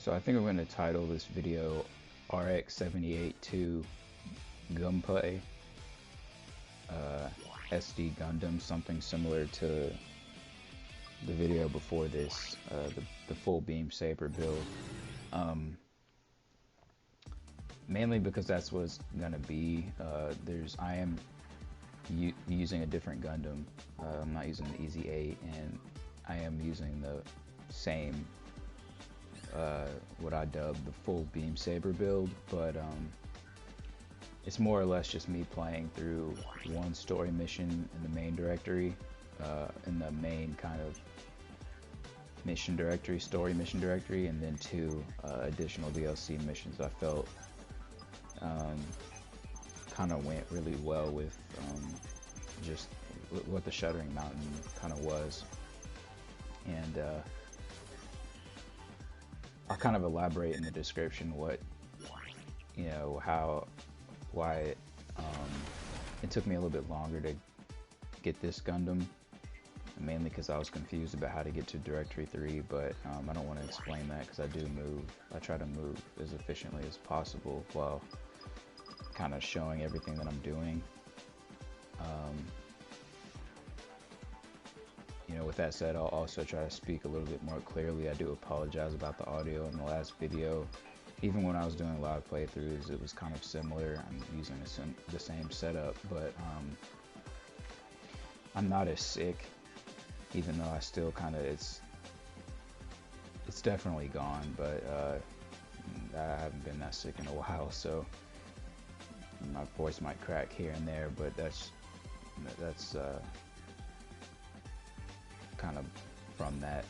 So I think I'm going to title this video RX-78-2 Gunplay, SD Gundam, something similar to the video before this, the full beam saber build. Mainly because that's what it's gonna be. I am using a different Gundam. I'm not using the Easy 8, and I am using the same, what I dub the full beam saber build, but it's more or less just me playing through one story mission in the main directory, in the main kind of mission directory, story mission directory, and then two additional DLC missions I felt kind of went really well with just what the Shuddering Mountain kind of was. And I'll kind of elaborate in the description what, you know, why it took me a little bit longer to get this Gundam, mainly because I was confused about how to get to Directory 3, but I don't want to explain that because I try to move as efficiently as possible while kind of showing everything that I'm doing. You know, with that said, I'll also try to speak a little bit more clearly. I do apologize about the audio in the last video. Even when I was doing live playthroughs, it was kind of similar. I'm using the same setup, but I'm not as sick, even though I still kind of, it's definitely gone, but I haven't been that sick in a while, so my voice might crack here and there, but that's kind of from that.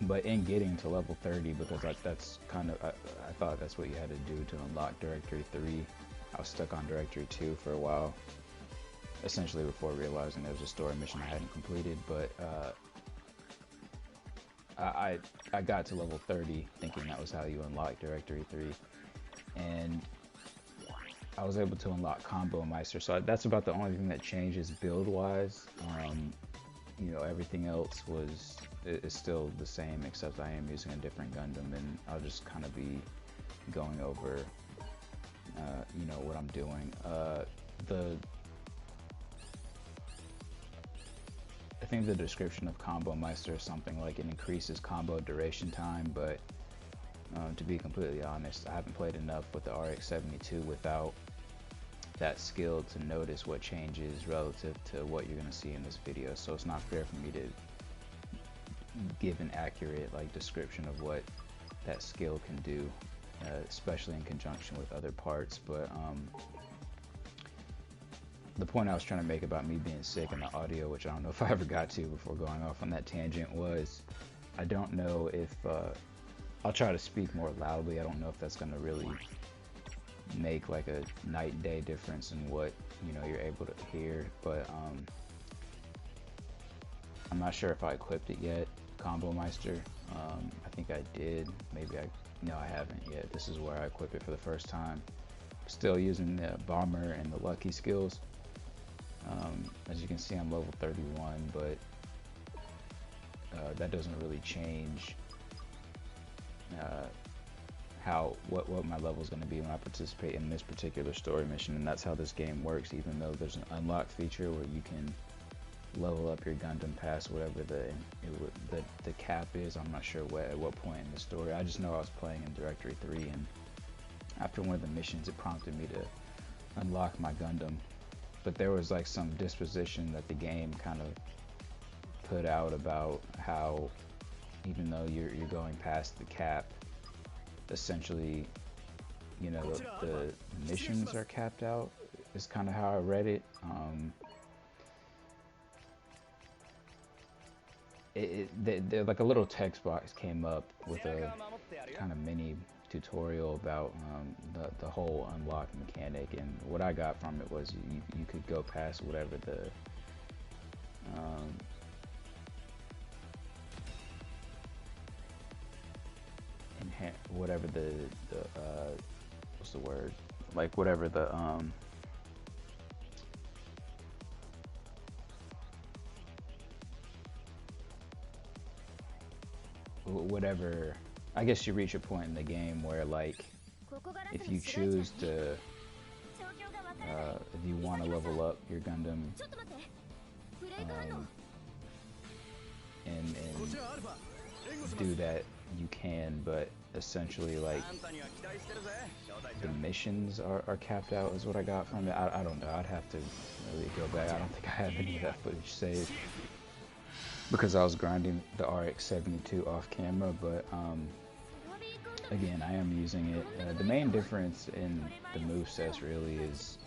But in getting to level 30, because that's kind of, I thought that's what you had to do to unlock Directory 3. I was stuck on Directory 2 for a while, essentially before realizing there was a story mission I hadn't completed, but I got to level 30 thinking that was how you unlock Directory 3, and I was able to unlock Combo Meister, so that's about the only thing that changes build-wise. You know, everything else is still the same, except I am using a different Gundam, and I'll just kind of be going over, you know, what I'm doing. I think the description of Combo Meister is something like it increases combo duration time, but to be completely honest, I haven't played enough with the RX-72 without that skill to notice what changes relative to what you're going to see in this video, so it's not fair for me to give an accurate description of what that skill can do, especially in conjunction with other parts. But the point I was trying to make about me being sick in the audio, which I don't know if I ever got to before going off on that tangent, was I don't know if I'll try to speak more loudly. I don't know if that's going to really make like a night and day difference in what, you know, you're able to hear, but I'm not sure if I equipped it yet, Combo Meister. I think I did, maybe no, I haven't yet. This is where I equip it for the first time. Still using the Bomber and the Lucky skills. As you can see, I'm level 31, but that doesn't really change what my level is going to be when I participate in this particular story mission, and that's how this game works. Even though there's an unlock feature where you can level up your Gundam past whatever the cap is, I'm not sure at what point in the story. I just know I was playing in Directory 3, and after one of the missions, it prompted me to unlock my Gundam. But there was like some disposition that the game kind of put out about how, even though you're going past the cap, essentially, you know, the missions are capped out, is kind of how I read it. Like a little text box came up with a kind of mini tutorial about the whole unlock mechanic, and what I got from it was you could go past whatever the what's the word, like whatever the whatever. I guess you reach a point in the game where, like, if you choose to, if you want to level up your Gundam, and do that, you can, but essentially, like, the missions are capped out is what I got from it. I don't know, I'd have to really go back. I don't think I have any of that footage saved because I was grinding the RX-78 off camera, but again, I am using it. The main difference in the movesets really is,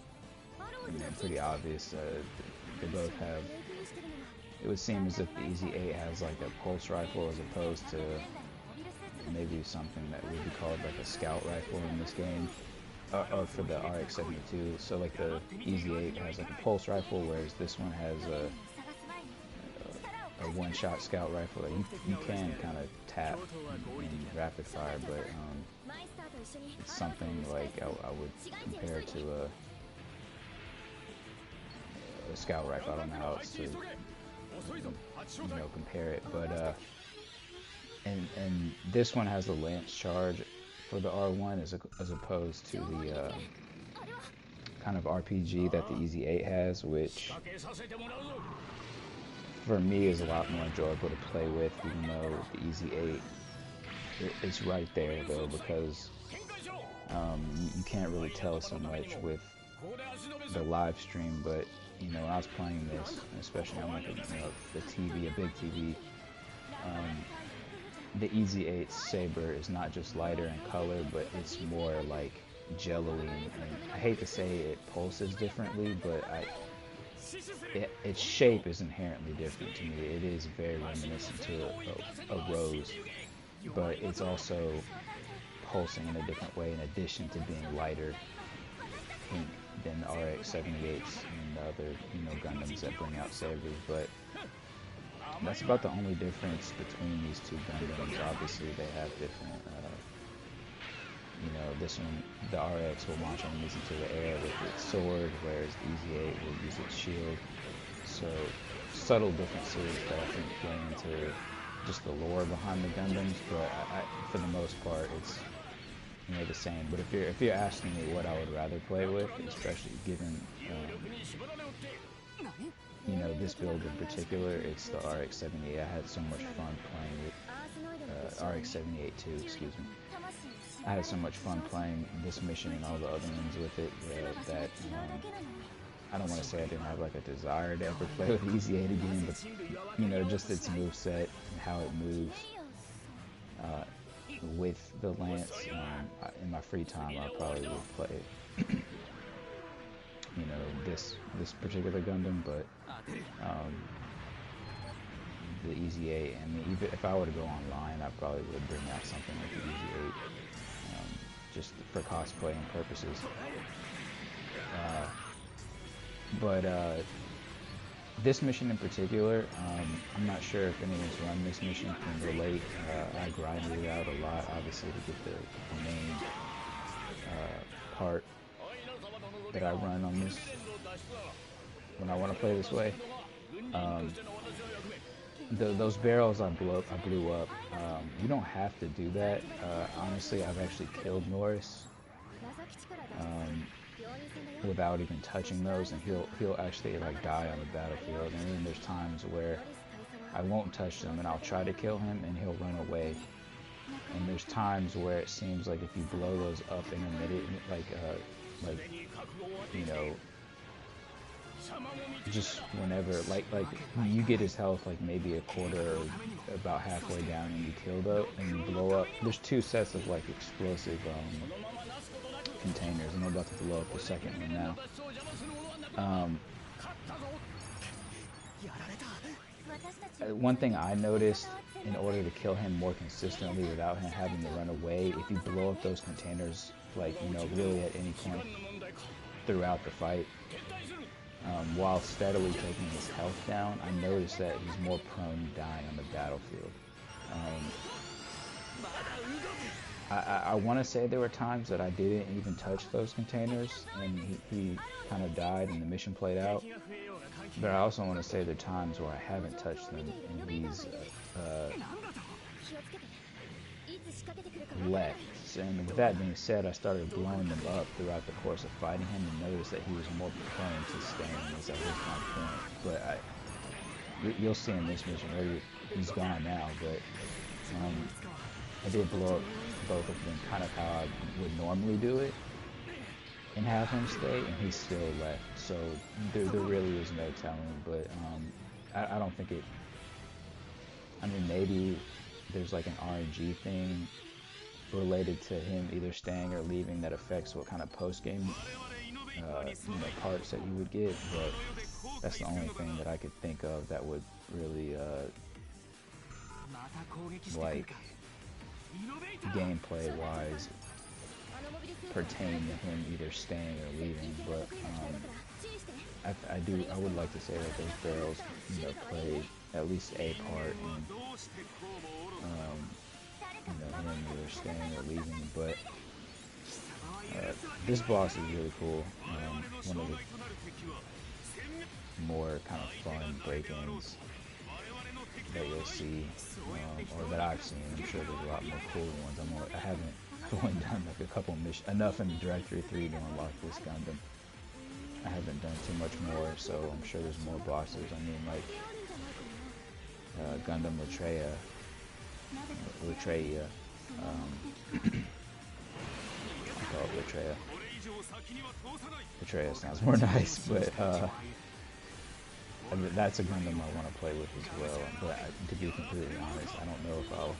pretty obvious. They both have, it would seem as if the EZ-8 has like a pulse rifle as opposed to maybe something that would be called like a scout rifle in this game, or for the RX-78. So like the EZ-8 has like a pulse rifle, whereas this one has a one-shot scout rifle that you can kind of tap in rapid fire, but it's something like I would compare to a scout rifle. I don't know how else to compare it, but and this one has the lance charge for the R1 as opposed to the kind of RPG that the EZ-8 has, which for me is a lot more enjoyable to play with, even though the EZ-8 is right there though, because you can't really tell so much with the live stream, but when I was playing this, especially on like the TV, a big TV, the EZ-8 saber is not just lighter in color, but it's more like jello-y, and I hate to say it pulses differently, but its shape is inherently different to me. It is very reminiscent to a rose, but it's also pulsing in a different way in addition to being lighter pink than the RX-78s and the other Gundams that bring out sabers. But that's about the only difference between these two Gundams. Obviously they have different this one, the RX will launch enemies into the air with its sword, whereas the EZ-8 will use its shield. So subtle differences that I think play into just the lore behind the Gundams, but for the most part, it's the same. But if you're asking me what I would rather play with, especially given this build in particular, it's the RX-78. I had so much fun playing with RX-78-2, excuse me. I had so much fun playing this mission and all the other ones with it that I don't want to say I didn't have like a desire to ever play with EZ-8 again, but just its moveset and how it moves with the lance. In my free time, I probably would play this particular Gundam, but the EZ-8, and even if I were to go online, I probably would bring out something like the EZ-8, just for cosplaying purposes. But this mission in particular, I'm not sure if anyone's run this mission can relate. I grinded it out a lot, obviously, to get the main part that I run on this when I want to play this way. Those barrels I blew up, you don't have to do that. Honestly, I've actually killed Norris without even touching those, and he'll actually like die on the battlefield. And then there's times where I won't touch them and I'll try to kill him and he'll run away. And there's times where it seems like if you blow those up intermittent, just whenever, like you get his health like maybe a quarter or about halfway down and you kill though, and you blow up. There's two sets of like explosive containers, and I'm about to blow up the second one now. One thing I noticed, in order to kill him more consistently without him having to run away, if you blow up those containers like really at any point throughout the fight, while steadily taking his health down, I noticed that he's more prone to dying on the battlefield. I want to say there were times that I didn't even touch those containers and he kind of died and the mission played out. But I also want to say there are times where I haven't touched them and he's left. And with that being said, I started blowing them up throughout the course of fighting him and noticed that he was more prone to staying, as that was my point. But you'll see in this mission, where he's gone now, but I did blow up both of them kind of how I would normally do it and have him stay, and he still left. So there really is no telling, but I don't think it, I mean, maybe there's like an RNG thing related to him either staying or leaving that affects what kind of post-game parts that you would get, but that's the only thing that I could think of that would really like gameplay wise pertain to him either staying or leaving. But I would like to say that those barrels play at least a part in him either staying or leaving. But this boss is really cool. One of the more kind of fun break-ins that you'll see, or that I've seen. I'm sure there's a lot more cool ones. I've only done like a couple missions, enough in Directory 3 to unlock this Gundam. I haven't done too much more, so I'm sure there's more bosses. I mean, like Gundam Latreia. I call it Latreia. Latreia sounds more nice, but I mean, that's a Gundam I want to play with as well. But to be completely honest, I don't know if I'll.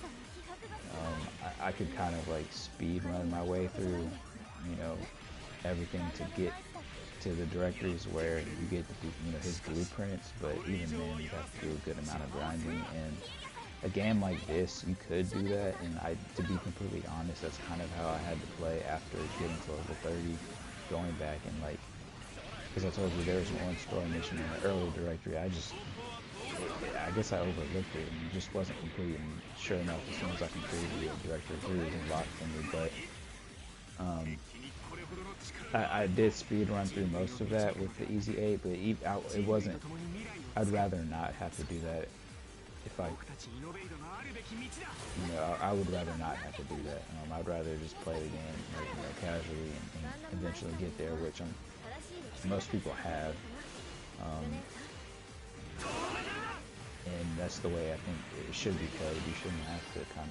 I could kind of like speed run my way through, everything to get to the directories where you get his blueprints. But even then, you have to do a good amount of grinding. And a game like this, you could do that. And to be completely honest, that's kind of how I had to play after getting to level 30, going back and like. Because I told you there was one story mission in the early directory. I guess I overlooked it and it just wasn't complete. And sure enough, as soon as I completed the directory 3, it was unlocked for me. But I did speed run through most of that with the Easy 8, but it wasn't. I'd rather not have to do that. If I would rather not have to do that. I'd rather just play the game casually and eventually get there, which most people have, and that's the way I think it should be played. You shouldn't have to kind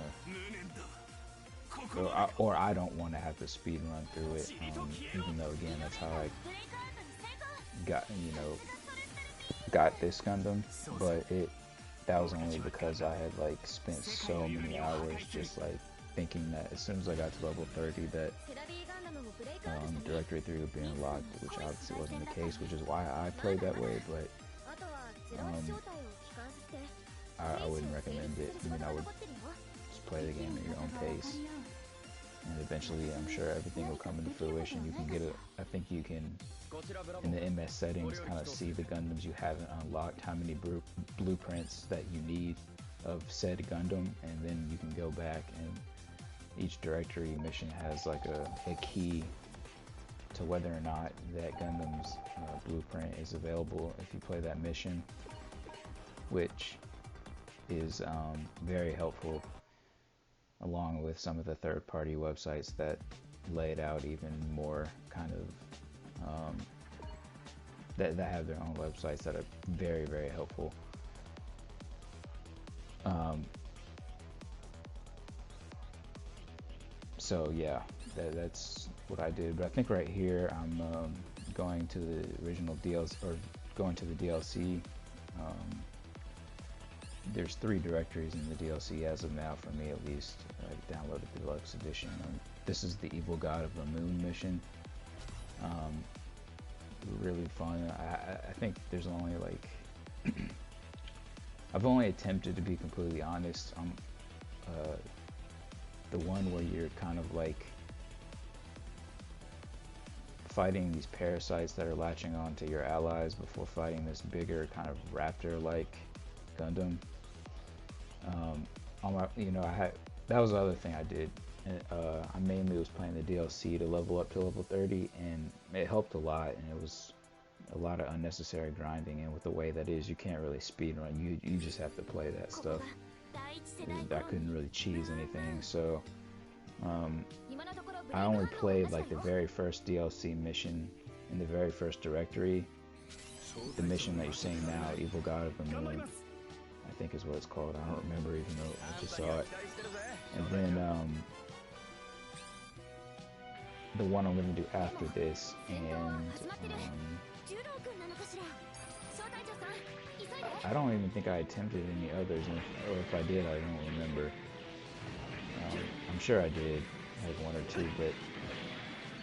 of, or I don't want to have to speed run through it, even though again that's how I got this Gundam, but that was only because I had like spent so many hours just like thinking that as soon as I got to level 30 that Directory 3 would be unlocked, which obviously wasn't the case, which is why I played that way. But I wouldn't recommend it. I mean, I would just play the game at your own pace, and eventually I'm sure everything will come into fruition. You can get I think you can, in the MS settings, kind of see the Gundams you haven't unlocked, how many blueprints that you need of said Gundam, and then you can go back and each directory mission has like a key to whether or not that Gundam's blueprint is available if you play that mission, which is very helpful, along with some of the third-party websites that lay it out even more kind of that have their own websites that are very, very helpful. So yeah, that's what I did. But I think right here I'm going to the original DLC, or going to the DLC. There's 3 directories in the DLC as of now, for me at least. I downloaded the deluxe edition. This is the Evil God of the Moon mission. Really fun. I think there's only like I've only attempted, to be completely honest, the one where you're kind of like fighting these parasites that are latching on to your allies before fighting this bigger kind of raptor-like Gundam. That was the other thing I did. I mainly was playing the DLC to level up to level 30, and it helped a lot, and it was a lot of unnecessary grinding, and with the way that is, you can't really speedrun. You just have to play that stuff. I couldn't really cheese anything, so I only played like the very first DLC mission in the very first directory. The mission that you're seeing now, Evil God of the Moon, I think is what it's called. I don't remember even though I just saw it. And then the one I'm going to do after this, and I don't even think I attempted any others, or if I did, I don't remember. I'm sure I did, like one or two, but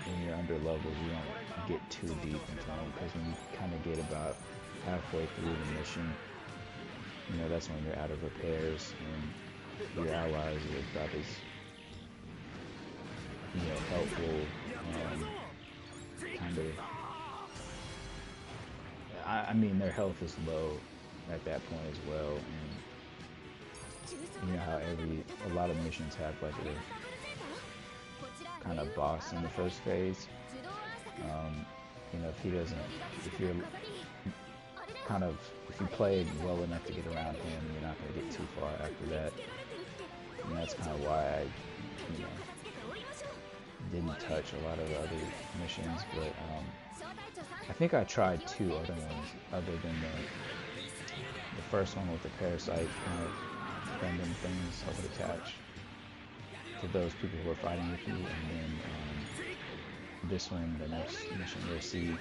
when you're under levels, you don't get too deep into them, because when you kind of get about halfway through the mission, you know, that's when you're out of repairs, and your allies are about as, you know, helpful, kind of, I mean, their health is low at that point as well, and you know how a lot of missions have like a kind of boss in the first phase. You know, if you played well enough to get around him, you're not going to get too far after that. And that's kind of why I, you know, didn't touch a lot of the other missions, but I think I tried two other ones other than the first one with the parasite kind of Gundam things that would attach to those people who are fighting with you, and then this one, the next mission, you'll see,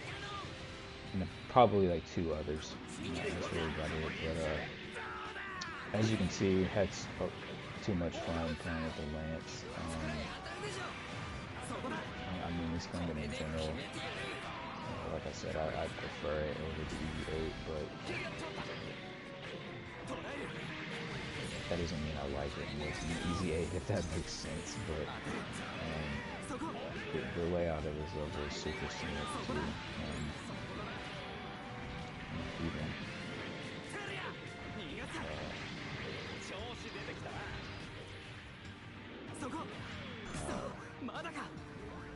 and probably like two others. That's really about it. But as you can see, I had too much fun playing with the Lance. I mean, this Gundam in general, like I said, I prefer it over the EV-8, but that doesn't mean I like it more than the EZ-8, if that makes sense. But the layout of this level is super scenic too. Even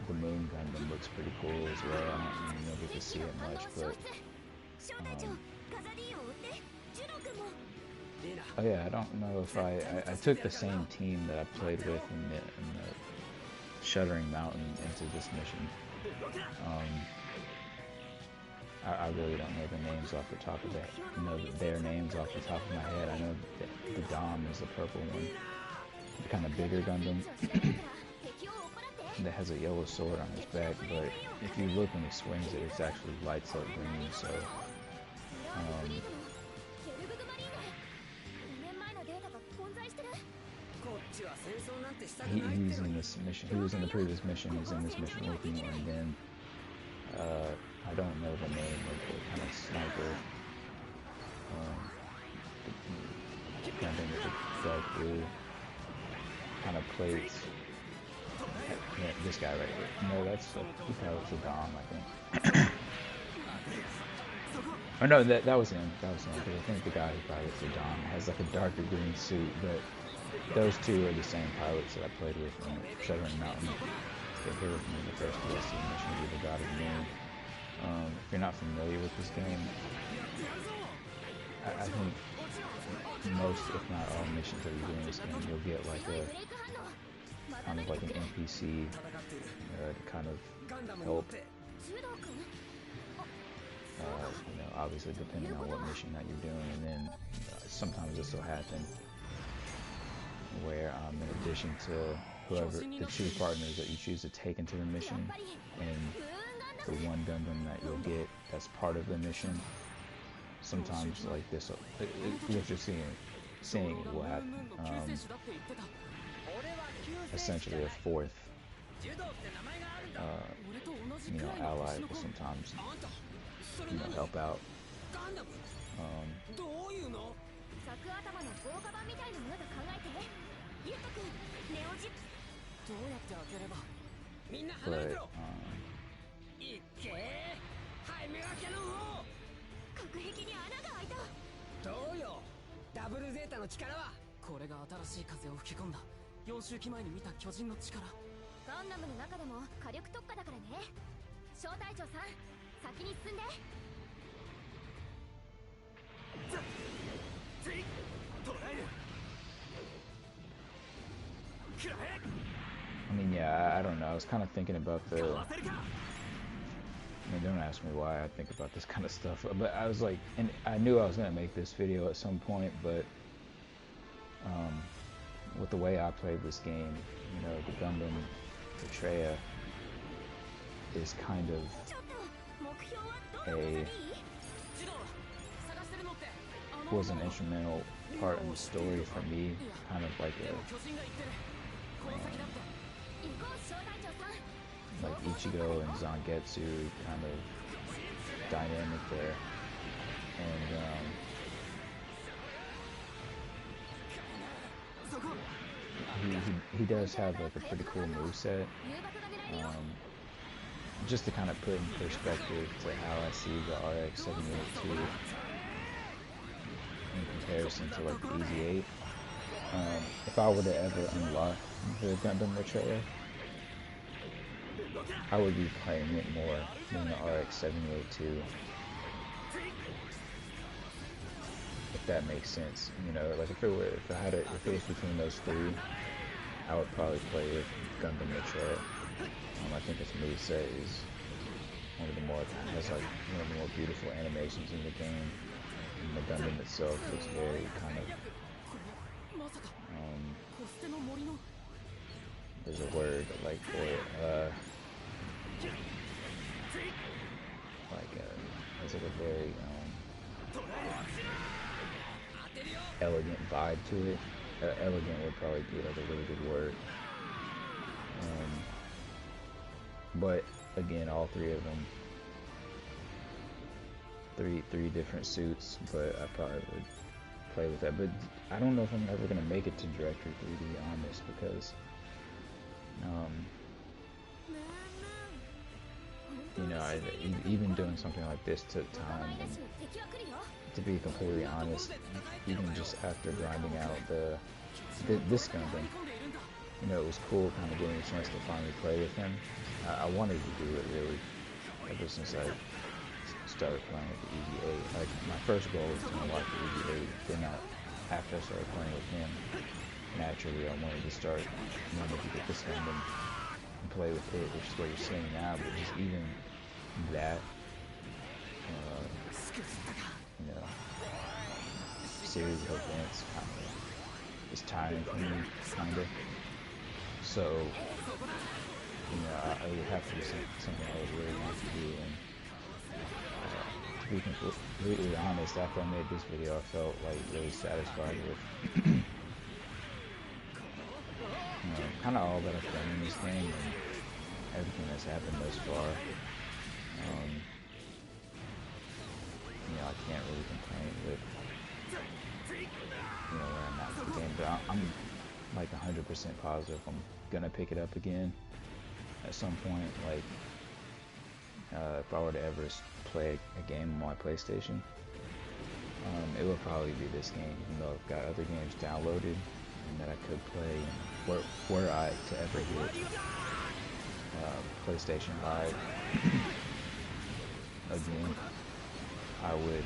the Moon Gundam looks pretty cool as well. I don't even get to see it much, but oh yeah, I don't know if I took the same team that I played with in the Shuddering Mountain into this mission. I really don't know the names off the top of their names off the top of my head. I know that the Dom is the purple one, the kind of bigger Gundam that has a yellow sword on his back, but if you look when he swings it, it's actually lights up green, so he's in this mission. He was in the previous mission. He's in this mission with me, and then I don't know the name of the kind of sniper. Kind of thing with the dark blue kind of plates. Yeah, this guy right here. No, that's he pilots the Dom, I think. Oh no, that was him. That was him. Because I think the guy who pilots the Dom has like a darker green suit, but those two are the same pilots that I played with in Shuddering Mountain. They're here with me in the first DLC mission, Evil God of the Moon. If you're not familiar with this game, I think most, if not all, missions that you do in this game, you'll get like a kind of like an NPC to kind of help. You know, obviously depending on what mission that you're doing, and then sometimes this will happen where in addition to whoever the two partners that you choose to take into the mission, and the one Gundam that you'll get that's part of the mission, sometimes like this, what you're seeing will happen. Essentially a fourth, you know, ally will sometimes, you know, help out. But Yeah, I don't know. I was kind of thinking about the. I mean, don't ask me why I think about this kind of stuff, but I was like, and I knew I was gonna make this video at some point, but with the way I played this game, you know, the Gundam Betraya is kind of was an instrumental part in the story for me, kind of like like Ichigo and Zangetsu kind of dynamic there, and he does have like a pretty cool moveset. Just to kind of put in perspective to how I see the RX-78-2 in comparison to like the EZ-8. If I were to ever unlock the Gundam Betraya, I would be playing it more than the RX-78-2. If that makes sense, you know, like if it was between those three, I would probably play with Gundam Betraya. I think its moveset is has like one of the more beautiful animations in the game. And the Gundam itself looks very kind of, there's a word like for it, has like a very elegant vibe to it. Elegant would probably be like a really good word. But again, all three of them, three different suits, but I probably would play with that. But I don't know if I'm ever gonna make it to Director 3D on this, because you know, even doing something like this took time, and to be completely honest, even just after grinding out this Gundam, you know, it was cool kind of getting a chance to finally play with him. I wanted to do it really ever since I started playing with the EZ-8. Like, my first goal was to unlock the EZ-8. Then after I started playing with him, naturally I wanted to start wanting to get this Gundam and play with it, which is what you're seeing now. But just even that, you know, series of events kind of is tiring for me, kind of. So, you know, I would have to be something I would really want to do. And to be completely honest, after I made this video, I felt like really satisfied with kind of all that I've done in this game and everything that's happened thus far. You know, I can't really complain with, you know, where I'm at with the game, but I'm like 100% positive I'm gonna pick it up again at some point. Like, if I were to ever play a game on my PlayStation, it would probably be this game, even though I've got other games downloaded and that I could play. And were I to ever get PlayStation Live again, I would,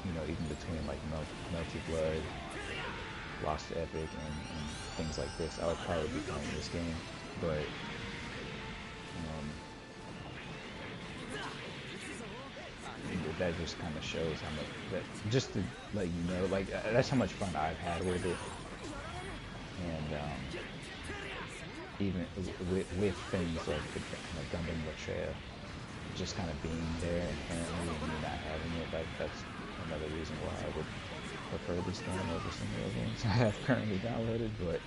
you know, even between like Melty Blood, Lost Epic, and things like this, I would probably be playing this game. But that just kind of shows how much, that just to let you know, like, that's how much fun I've had with it. And even with things like the Gundam Betraya just kind of being there inherently and me not having it, that's another reason why I would prefer this game over some of the other ones I have currently downloaded. But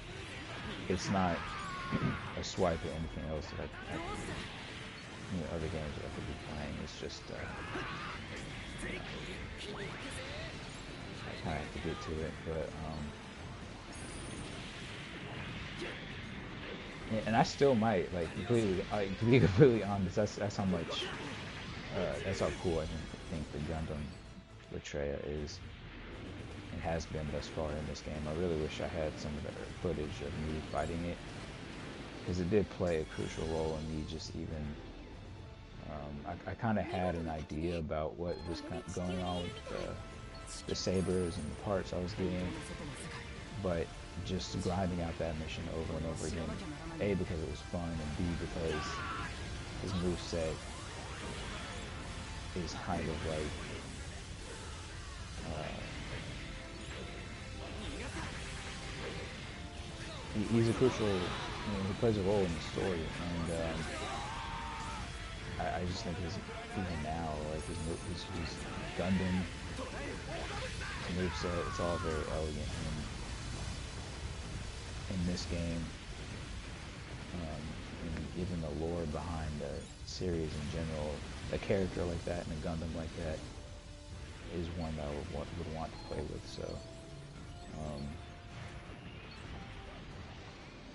it's not a swipe at anything else that I you know, other games that I could be playing. It's just I kind of have to get to it. But and I still might, like, completely, to be completely honest, that's how much, that's how cool I think the Gundam Betraya is and has been thus far in this game. I really wish I had some of the footage of me fighting it, because it did play a crucial role in me just even, I kind of had an idea about what was going on with the sabers and the parts I was getting, but just grinding out that mission over and over again. A, because it was fun, and B, because his moveset is kind of like he's a crucial, he plays a role in the story, and I just think even now, like his Gundam, his moveset, it's all very elegant in this game, and even the lore behind the series in general. A character like that and a Gundam like that is one that I would want to play with. So,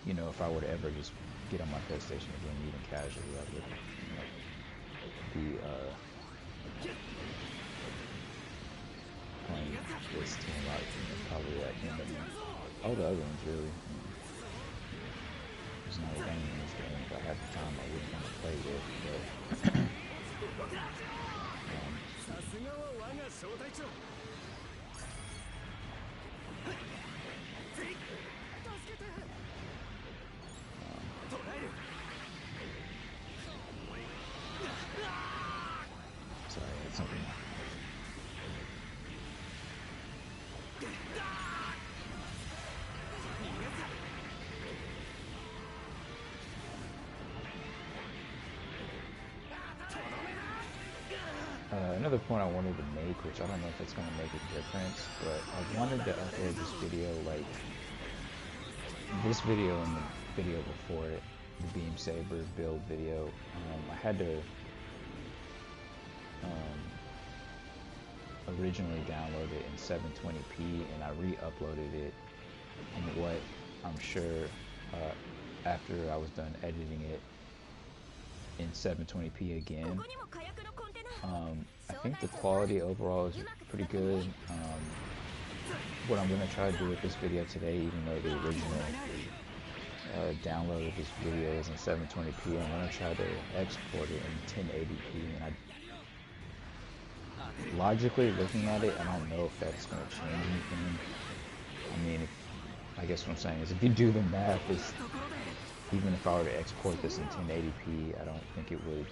you know, if I were to ever just get on my PlayStation again, even casually, I would, you know, be playing this team out, probably that game. All the other ones, really. There's not a game in this game if I had the time I wouldn't want to play with, but sorry, I had something. Another point I wanted to make, which I don't know if it's going to make a difference, but I wanted to upload this video, like this video and the video before it, the Beam Saber build video. I had to originally download it in 720p, and I re-uploaded it in what I'm sure after I was done editing it in 720p again. I think the quality overall is pretty good. What I'm going to try to do with this video today, even though the original download of this video is in 720p, I'm going to try to export it in 1080p. And logically looking at it, I don't know if that's going to change anything. I mean, I guess what I'm saying is if you do the math, even if I were to export this in 1080p, I don't think it would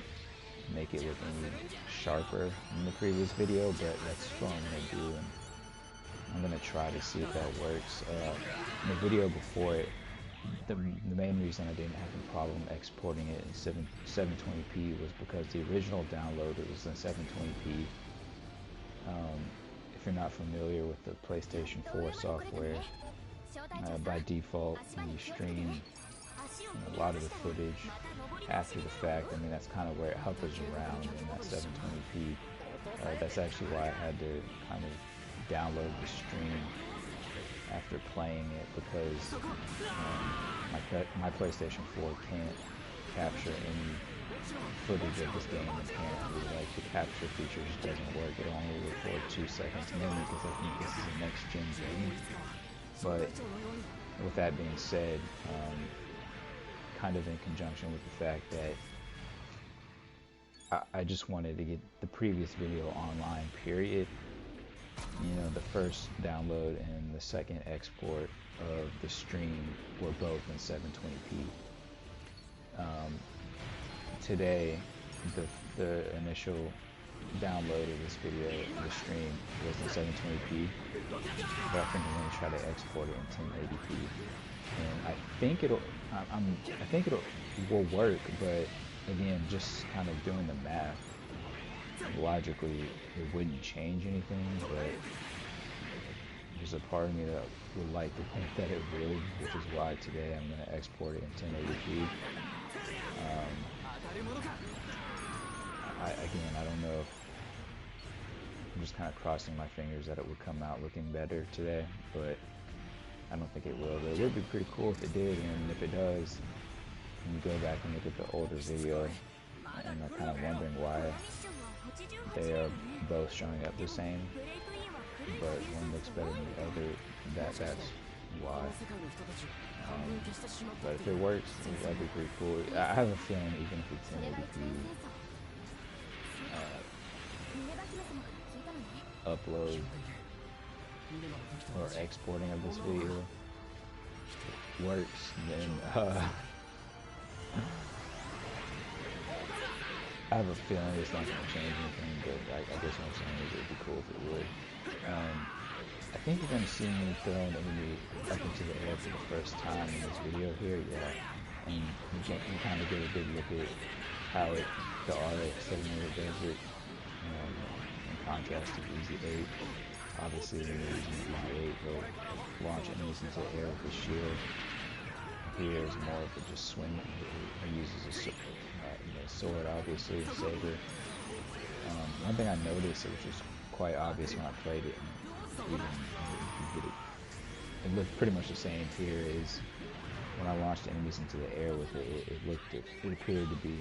make it look any sharper than the previous video, but that's what I'm going to do, and I'm going to try to see if that works. In the video before it, the main reason I didn't have a problem exporting it in 720p was because the original download, it was in 720p. If you're not familiar with the PlayStation 4 software, by default you stream a lot of the footage after the fact. I mean, that's kind of where it hovers around in that 720p. That's actually why I had to kind of download the stream after playing it, because my PlayStation 4 can't capture any footage of this game. Apparently, like the capture feature just doesn't work. It only record 2 seconds, mainly because I think this is a next-gen game. But with that being said, kind of in conjunction with the fact that I just wanted to get the previous video online, period. You know, the first download and the second export of the stream were both in 720p. Today, the initial download of this video, the stream, was in 720p, but I think I'm going to try to export it in 1080p. And I think it'll will work, but again, just kind of doing the math, logically it wouldn't change anything, but there's a part of me that would like to think that it would, which is why today I'm going to export it in 1080p. Again, I don't know if I'm just kind of crossing my fingers that it would come out looking better today, but I don't think it will. But it would be pretty cool if it did, and if it does, and you go back and look at the older video, and I'm kind of wondering why they are both showing up the same, but one looks better than the other. That's why. But if it works, that'd be pretty cool. I have a feeling even if it's 1080p, upload or exporting of this video works, then I have a feeling it's not going to change anything, but I guess what I'm saying is it'd be cool if it would. I think you're going to see me throw an enemy up into the air for the first time in this video here, yeah. And you kind of get a good look at how the RX-78 does it, in contrast to the EZ-8. Obviously, when you're using the EZ-8, he'll launch enemies into the air with his shield. Here is more of a just swing. He uses a sword, obviously, saber. One thing I noticed, which was quite obvious when I played it, and even you get it looked pretty much the same here, is when I launched enemies into the air with it, it appeared to be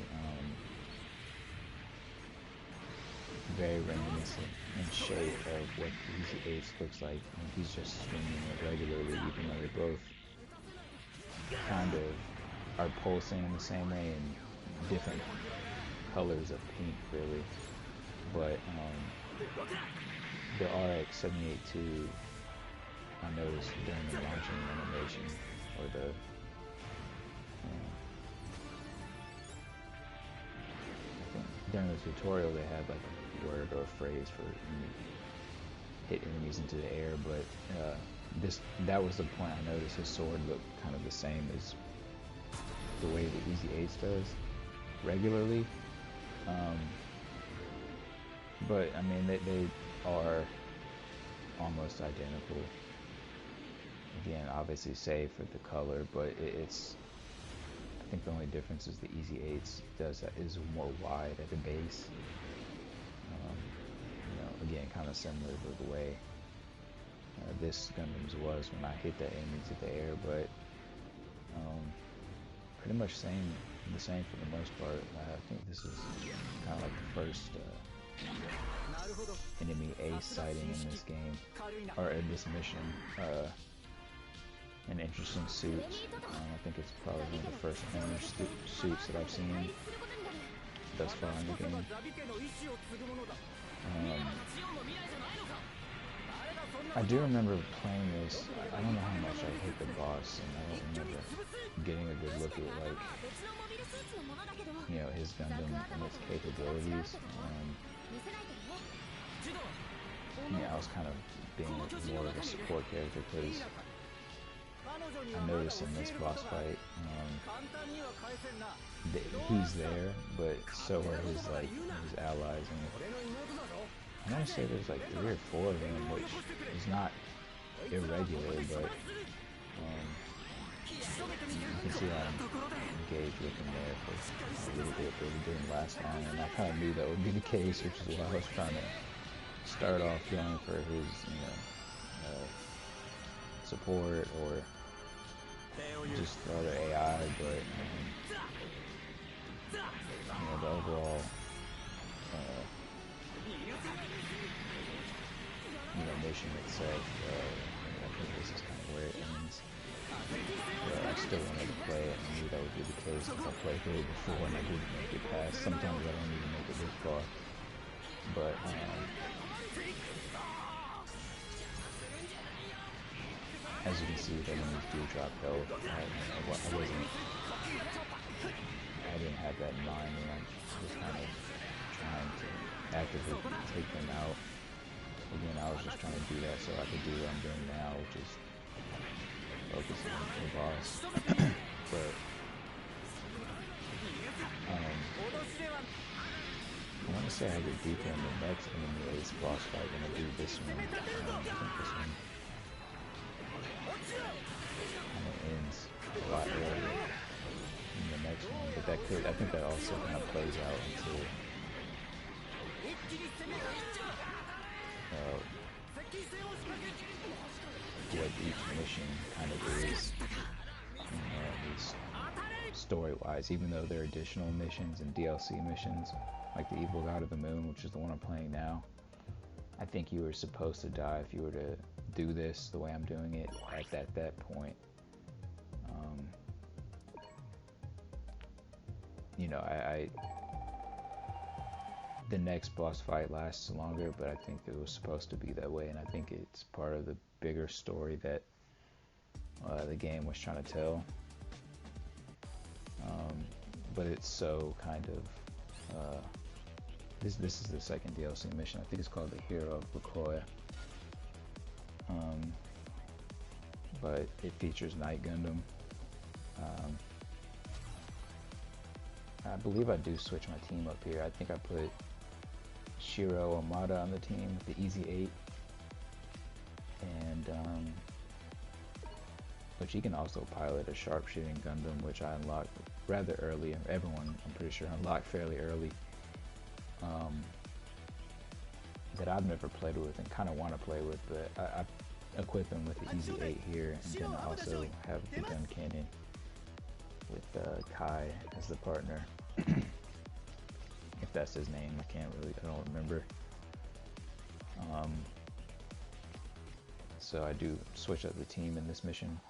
very reminiscent in shape of what the EZ-8 looks like when he's just swinging it regularly, even though they both kind of are pulsing in the same way in different colors of pink, really. But the RX-78-2, I noticed during the launching animation, or the I think during the tutorial they had like a word or a phrase for hit enemies into the air, but that was the point. I noticed his sword looked kind of the same as the way the EZ-8 does regularly. But I mean, they are almost identical. Again, obviously save for the color, but it's, I think the only difference is the EZ-8 is more wide at the base. Again, kind of similar to the way this Gundam's was when I hit that enemy to the air, but pretty much the same for the most part. I think this is kind of like the first enemy ace sighting in this game, or in this mission. An interesting suit. I think it's probably one of the first orange suits that I've seen thus far in the game. I do remember playing this. I don't know how much I hate the boss, and I don't remember getting a good look at, like, his Gundam and its capabilities. I was kind of being more of a support character, because I noticed in this boss fight, he's there, but so are his allies, and I want to say there's like 3 or 4 of them, which is not irregular, but you can see I'm engaged with him there for a little bit, but it didn't last long, and I kind of knew that would be the case, which is why I was trying to start off going for his, support or just the other AI, but the overall mission itself, I think this is kind of where it ends. I still wanted to play it, and I knew that would be the case because I played through it before and I didn't make it past. Sometimes I don't even make it this far, but as you can see, the enemies do drop health. I didn't have that in mind when I was kind of trying to actively take them out. Again, I was just trying to do that so I could do what I'm doing now, which is focus on the boss. But I want to say I get deeper in the next enemy ace boss fight when I do this one. I think this one kind of ends a lot earlier than the next one, but I think that also kind of plays out into what each mission kind of is, at least story-wise, even though there are additional missions and DLC missions, like the Evil God of the Moon, which is the one I'm playing now. I think you were supposed to die if you were to do this the way I'm doing it at that point. The next boss fight lasts longer, but I think it was supposed to be that way, and I think it's part of the bigger story that the game was trying to tell. But it's so kind of this is the second DLC mission. I think it's called the Hero of LaCroix. But it features Night Gundam. I believe I do switch my team up here. I think I put Shiro Amada on the team with the Easy 8. And which he can also pilot a sharpshooting Gundam, which I unlocked rather early. Everyone, I'm pretty sure, unlocked fairly early. That I've never played with and kind of want to play with, but I equip him with the Easy 8 here, and then I also have the gun cannon with Kai as the partner. If that's his name, I don't remember. So I do switch up the team in this mission,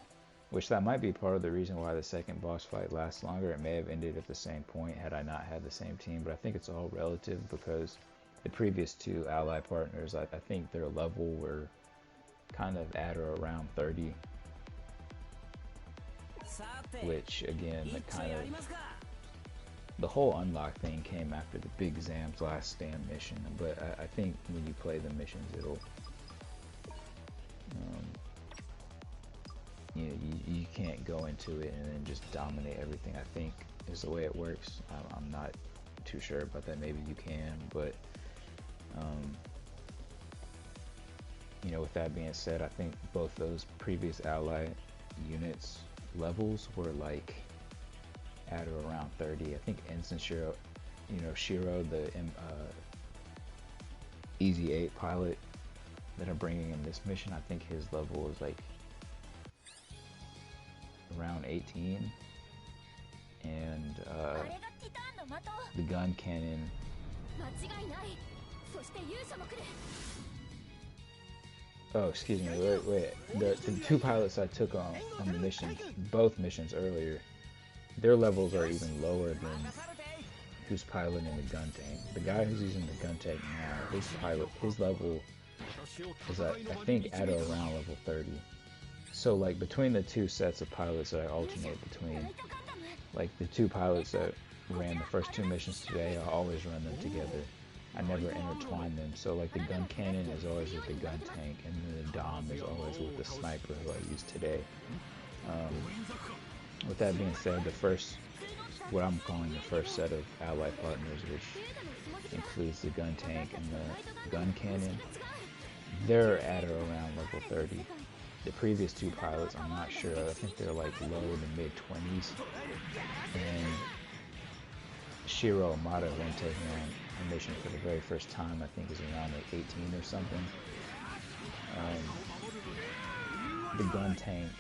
which that might be part of the reason why the second boss fight lasts longer. It may have ended at the same point had I not had the same team, but I think it's all relative because the previous two ally partners, I think their level were kind of at or around 30, which again, the whole unlock thing came after the Big Zam's Last Stand mission, but I think when you play the missions, it'll you can't go into it and then just dominate everything, I think is the way it works. I'm not too sure about that. Maybe you can, but you know, with that being said, I think both those previous ally units levels were like at or around 30. I think Ensign Shiro, you know, Shiro, the Easy 8 pilot that I'm bringing in this mission, I think his level is like around 18, and the gun cannon, oh excuse me, wait, the two pilots I took on the mission, both missions earlier, their levels are even lower than who's piloting the gun tank. The guy who's using the gun tank now, his level is I think at or around level 30. So like between the two sets of pilots that I alternate between, like the two pilots that ran the first two missions today, I always run them together. I never intertwine them. So like the gun cannon is always with the gun tank, and then the Dom is always with the sniper who I used today. With that being said, the first, what I'm calling the first set of ally partners, which includes the gun tank and the gun cannon, they're at or around level 30. The previous two pilots, I'm not sure. I think they're like low to mid 20s. And Shiro Amada, when taking on a mission for the very first time, I think is around like 18 or something. The gun tank,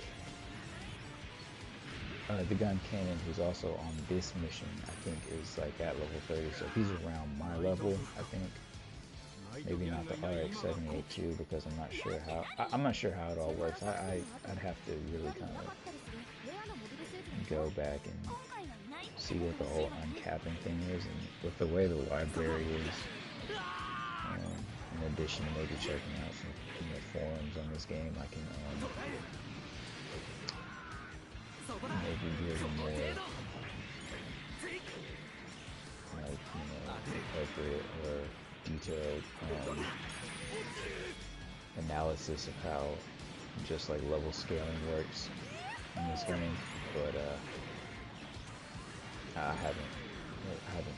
the gun cannon, who's also on this mission, I think is like at level 30. So he's around my level, I think. Maybe not the RX-78-2 because I'm not sure how it all works. I'd have to really kind of go back and see what the whole uncapping thing is, and with the way the library is, in addition to maybe checking out some forums on this game, I can maybe give a more like appropriate or detailed analysis of how just like level scaling works in this game, but I haven't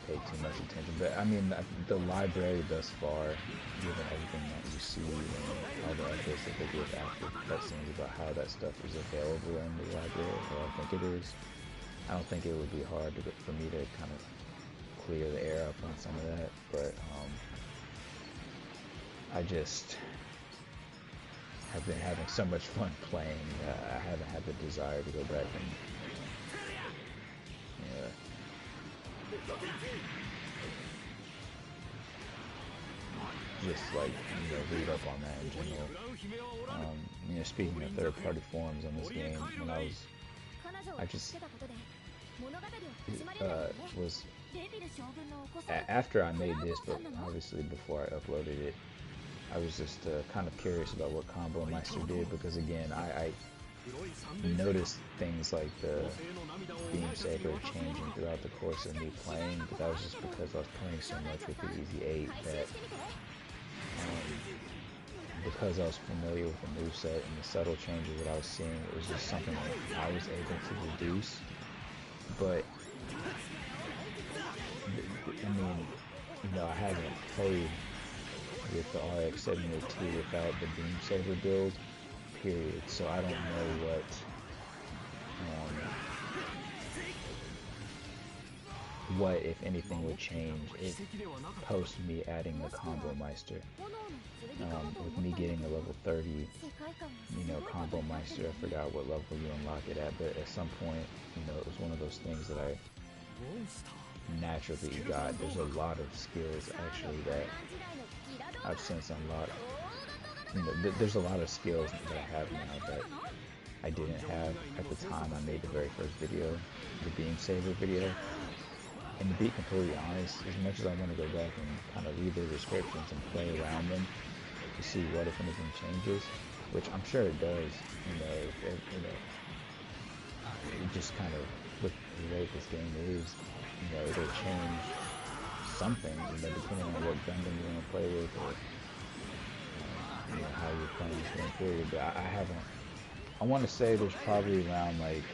paid too much attention. But I mean, the library thus far, given everything that you see and all the efforts that they give after cutscenes about how that stuff is available in the library, or I think it is, I don't think it would be hard for me to kind of clear the air up on some of that, but I just have been having so much fun playing. I haven't had the desire to go back and just like read up on that in general. Speaking of third-party forums on this game, when after I made this, but obviously before I uploaded it, I was just kind of curious about what Combo Meister did, because again, noticed things like the beam saber changing throughout the course of me playing, but that was just because I was playing so much with the Easy 8 that because I was familiar with the moveset and the subtle changes that I was seeing, it was just something that I was able to deduce. But I mean, I haven't played with the RX-78-2 without the beam saber build, period. So I don't know what if anything would change if post me adding the combo meister. With me getting a level 30, combo meister, I forgot what level you unlock it at, but at some point, it was one of those things that I naturally got. There's a lot of skills actually that I've since unlocked. There's a lot of skills that I have now that I didn't have at the time I made the very first video, the beam saber video. And to be completely honest, as much as I want to go back and kind of read their descriptions and play around them to see what if anything changes, which I'm sure it does, it just kind of with the way this game is, it'll change something, depending on what Gundam you want to play with or how you're playing this game period. But I want to say there's probably around like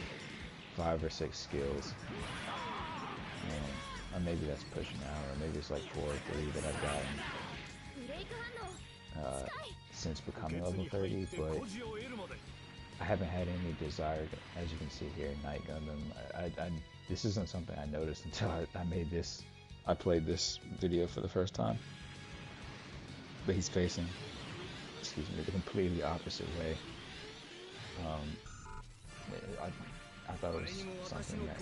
5 or 6 skills. Or maybe that's pushing out, or maybe it's like 4 or 3 that I've gotten since becoming level 30, but I haven't had any desire to, as you can see here, Night Gundam. This isn't something I noticed until I played this video for the first time. But he's facing, the completely opposite way. I thought it was something that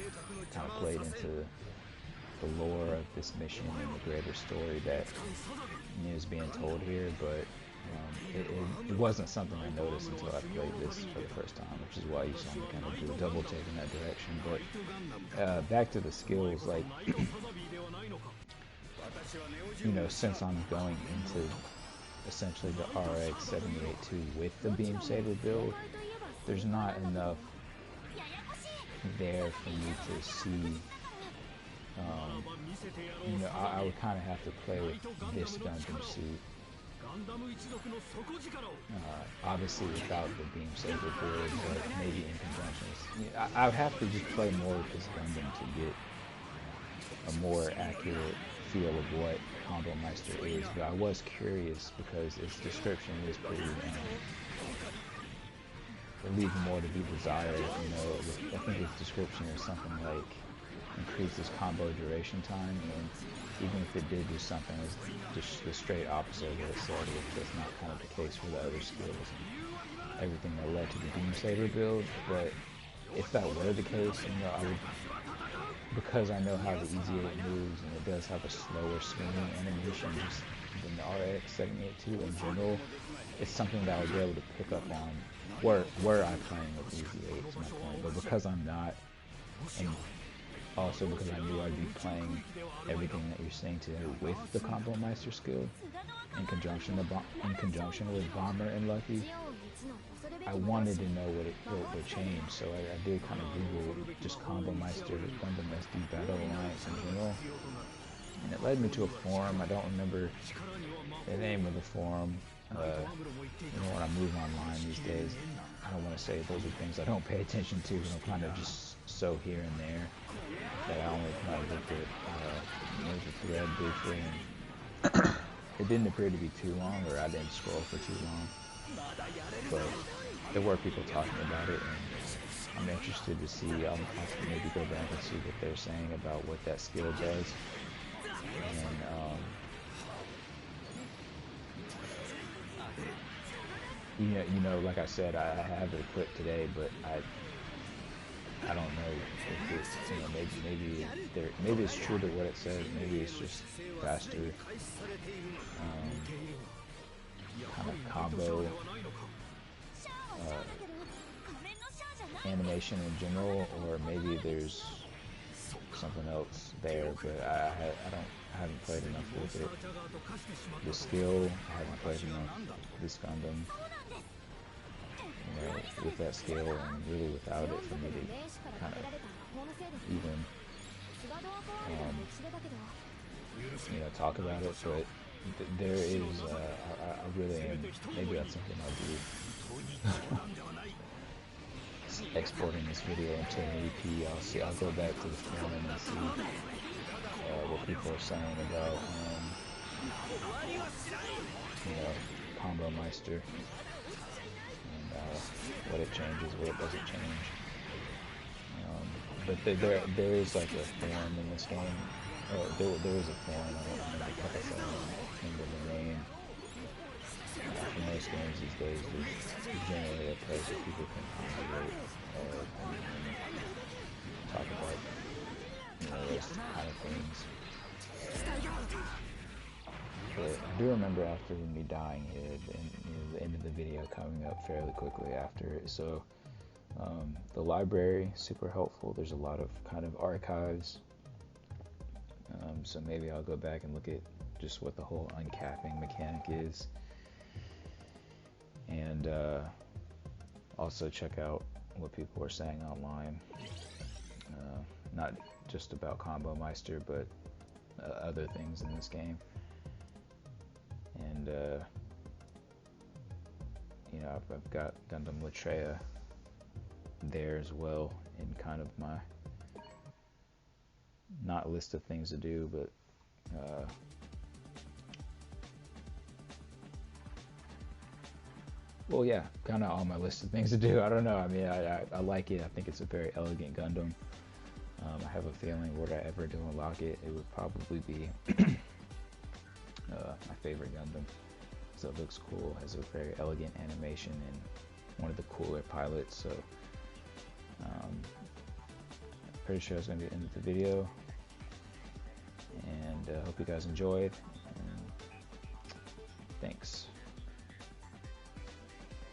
kind of played into the lore of this mission and the greater story that is being told here, but it wasn't something I noticed until I played this for the first time, which is why you saw me kind of do a double take in that direction. But back to the skills, like, since I'm going into essentially the RX-78-2 with the beam saber build, there's not enough there for me to see. I would kind of have to play with this Gundam suit. Obviously without the beam saber build, but maybe in conjunction with, I would have to just play more with this Gundam to get a more accurate feel of what Combo Meister is. But I was curious because its description is pretty it leaves more to be desired. I think its description is something like increases combo duration time, and even if it did do something as just the straight opposite of what it said, that's not kind of the case for the other skills and everything that led to the beam saber build. But if that were the case, I would, because I know how the Easy 8 moves and it does have a slower swinging animation just than the RX-78-2 in general, it's something that I would be able to pick up on were I playing with Easy 8 is my point. But because I'm not, and also because I knew I'd be playing everything that you're saying today with the Combo Meister skill in conjunction with Bomber and Lucky, I wanted to know what would change. So I did kind of Google just Combo Meister Gundam SD Battle Alliance in general, and it led me to a forum. I don't remember the name of the forum. When I move online these days, I don't want to say those are things I don't pay attention to, but I'm kind of just so here and there that I only kind of looked at there's a thread briefly, and it didn't appear to be too long, or I didn't scroll for too long, but there were people talking about it, and I'm interested to see. I'll maybe go back and see what they're saying about what that skill does. And like I said, I have it equipped today, but I don't know if it's, maybe it's true to what it says. Maybe it's just faster, kind of combo animation in general, or maybe there's something else there. But I haven't played enough with it. The skill, I haven't played enough. This Gundam, with that scale, and really without it for me to kind of even talk about it. But there is I really am, maybe that's something I'll do, exporting this video into an EP. I'll go back to the forum and see what people are saying about Combo Meister, and what it changes, what it doesn't change. But there is like a forum in this game. There is a forum. I don't remember what I said in the name. For most games these days, there's generally a place that people can congregate and talk about those kind of things. But I do remember after me dying here, the end of the video coming up fairly quickly after it. So the library, super helpful. There's a lot of kind of archives. So maybe I'll go back and look at just what the whole uncapping mechanic is. And also check out what people are saying online. Not just about Combo Meister, but other things in this game. And I've got Gundam Latreia there as well in kind of my not list of things to do, but well, yeah, kind of on my list of things to do. I don't know. I mean, I like it. I think it's a very elegant Gundam. I have a feeling would I ever do unlock it, it would probably be my favorite Gundam. So it looks cool, has a very elegant animation and one of the cooler pilots. So pretty sure it's going to be the end of the video. And hope you guys enjoyed.